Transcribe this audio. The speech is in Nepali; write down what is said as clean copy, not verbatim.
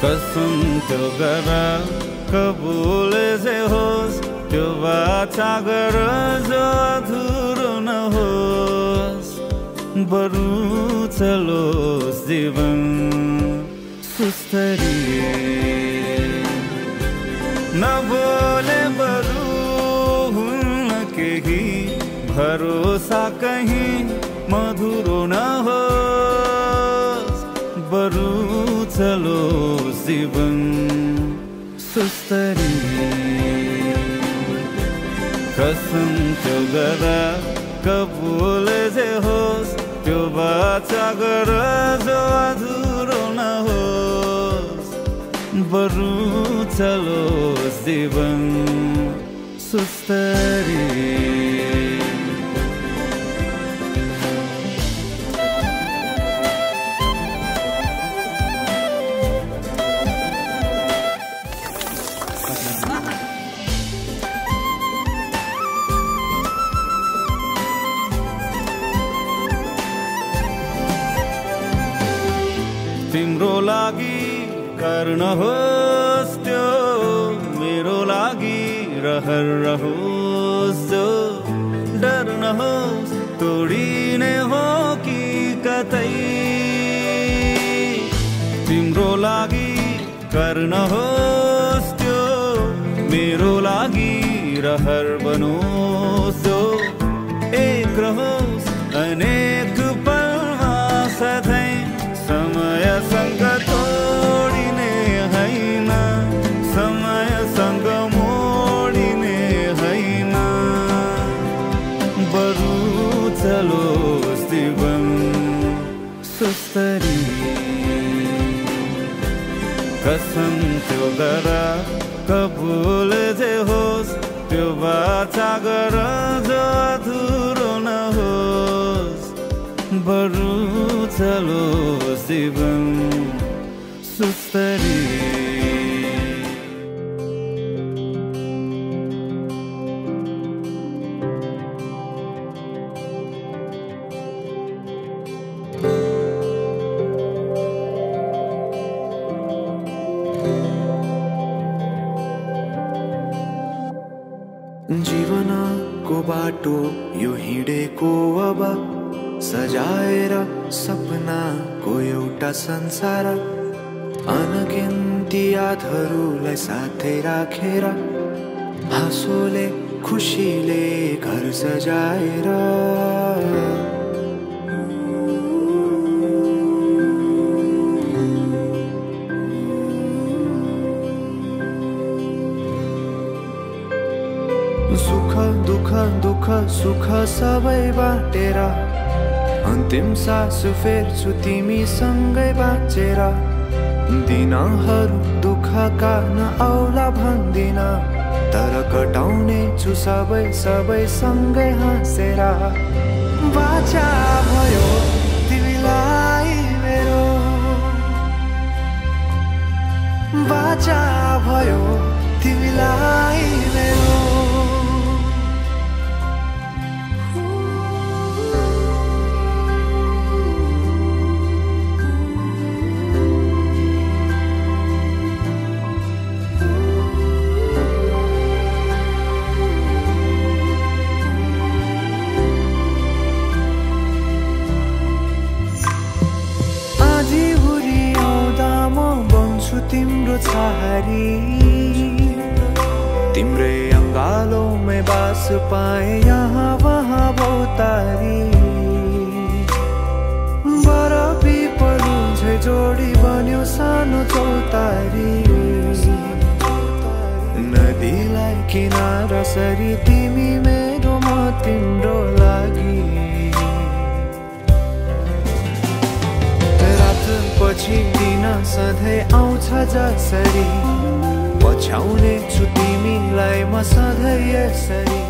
कसम त्यो गर कबुल जे होस् त्यो वाचा गर जो अधुरो नहोस् बरु चलोस् जीवन सुस्तरी नबोले बरु हुन्न केही भरोसा कहीं मधुरो नहोस् बरु चलोस् जीवन सुस्तरी कसम त्यो गर कबुल जे होस् त्यो वाचा गर जो अधुरो नहोस् बरु चलोस् जीवन सुस्तरी तिम्रो लागि गर्न होस् त्यो मेरो लागि रहर रहोस् जो डर नहोस् तोडिने हो कि कतै तिम्रो लागि गर्न होस् त्यो मेरो लागि रहर बनोस् जो एक रहोस् अनेक पलमा सधैँ समयसँग तोडिने हैन समयसँग मोडिने हैन बरु चलोस् जीवन सुस्तरी कसम त्यो गर कबुल जे होस् त्यो वाचा गर जो अधुरो नहोस् बरु चलोस् जीवन सुस्तरी जीवनको बाटो यो हिँडेको अब सजाएर सपनाको एउटा संसार अनगिन्ती यादहरूलाई साथै राखेर हाँसोले खुसीले घर सजाएर सुख दुःख दुःख सुख सबै बाटेर अन्तिम सास फेर्छु तिमीसँगै बाँचेर दिनहरू दुःखका नआउला भन्दिन तर कटाउने छु सबै सबै सँगै हाँसेर बाचा भयो तिमीलाई मेरो बाचा भयो तिमीलाई मेरो तिम्रो छहारी तिम्रै अङ्गालोमै बास पाए यहाँ वहाँ भौतारी बर पिपलु झै जोडी बन्यो सानो चौतारी नदीलाई किनारा सरी तिमी मेरो म तिम्रो लागि पछि दिन सधैँ आउँछ जसरी पछ्याउने छु तिमीलाई म सधैँ यसरी